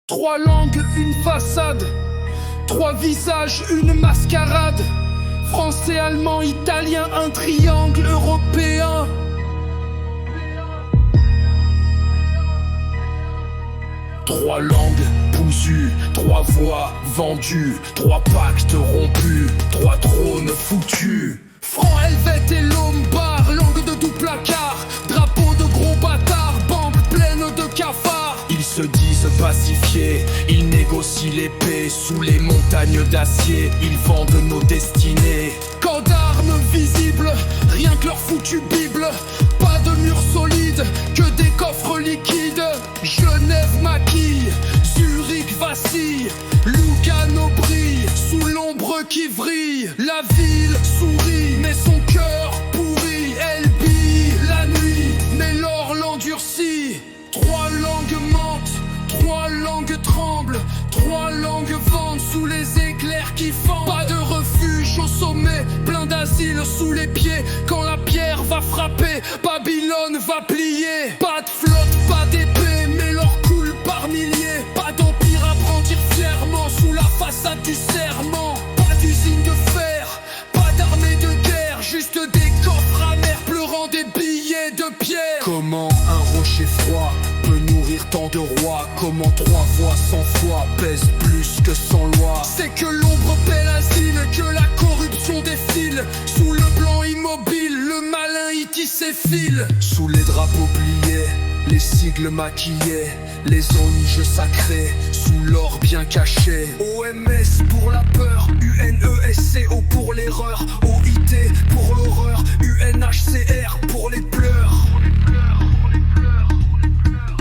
Trois langues, une façade. Trois visages, une mascarade. Français, allemand, italien, un triangle européen. Trois langues cousues, trois voix vendues, trois pactes rompus, trois trônes foutus. Franc, helvète et lombard, langue de doux placard, drapeau de gros bâtards, banque pleine de cafards. Ils se disent pacifiés, ils négocient l'épée sous les montagnes d'acier, ils vendent nos destinées. Camp d'armes visibles, rien que leur foutue Bible. Pas de mur solide, que des coffres liquides. Genève maquille, Zurich vacille, Lugano brille, sous l'ombre qui vrille. La ville sourit, mais son cœur pourri. Elle bille la nuit, mais l'or l'endurcit. Trois langues mentent, trois langues tremblent, trois langues vendent sous les éclairs qui fendent. Pas de refuge au sommet, plein d'asile sous les pieds. Quand la pierre va frapper, Babylone va plier. Pas de flotte, pas d'épée, mais l'or coule par milliers. Pas d'empire à brandir fièrement sous la façade du serment. Pas d'usine de fer, pas d'armée de guerre, juste des coffres amers pleurant des billets de pierre. Comment un rocher froid peut nourrir tant de rois? Comment trois voix sans foi pèsent plus que 100 lois? C'est que l'ombre paie l'asile, que la corruption défile. Sous le blanc immobile, le malin y tisse ses fils. Sous les drapeaux pliés, les sigles maquillés, les ennuis sacrés, sous l'or bien caché. OMS pour la peur, UNESCO pour l'erreur, OIT pour l'horreur, UNHCR pour les pleurs.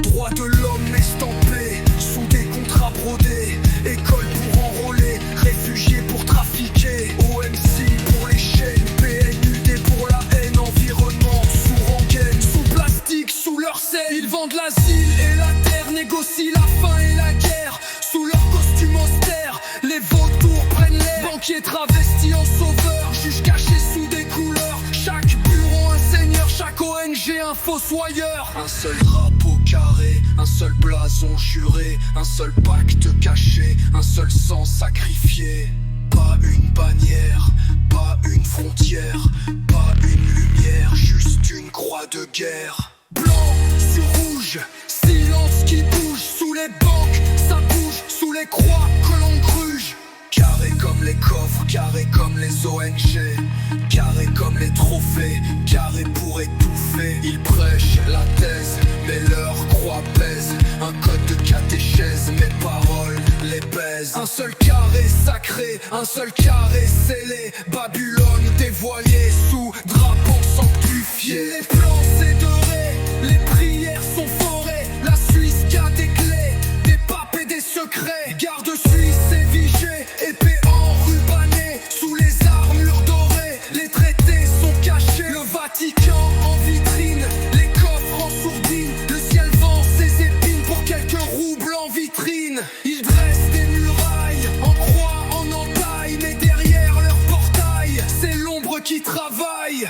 Droit de l'homme estampé, sous des contrats brodés. École pour enrôler, réfugiés pour trafiquer. OMC pour les chaînes, PNUD pour la haine. Environnement sous rengaine, sous plastique, sous leur scène. Ils vendent l'asile et la terre, négocient la faim et la guerre. Sous leur costume austère, les vautours prennent l'air. Banquiers travestis en sauveurs, juges cachés sous des couleurs. Chaque bureau un seigneur, chaque ONG un fossoyeur. Un seul drapeau carré, un seul blason juré, un seul pacte caché, un seul sang sacrifié. Pas une bannière, pas une frontière, pas une lumière, juste une croix de guerre. Blanc sur rouge, silence qui bouge. Sous les banques, ça bouge, sous les croix que l'on gruge. Carré comme les coffres, carré comme les ONG, carré comme les trophées, carré pour étouffer. Ils prêchent la thèse, mais leur croix pèse. Un code de catéchèse, mes paroles les pèsent. Un seul carré sacré, un seul carré scellé. Babylone dévoilée sous drapeau sanctifié. Les plans c'est doré, les prières sont forées. La Suisse qui a des clés, des papes et des secrets. Garde suisse et vigé, épée enrubanée. Sous les armures dorées, les traités sont cachés. Le Vatican en vitrine, les coffres en sourdine. Le ciel vend ses épines pour quelques roubles en vitrine. Ils dressent des murailles, en croix, en entaille. Mais derrière leur portail, c'est l'ombre qui travaille.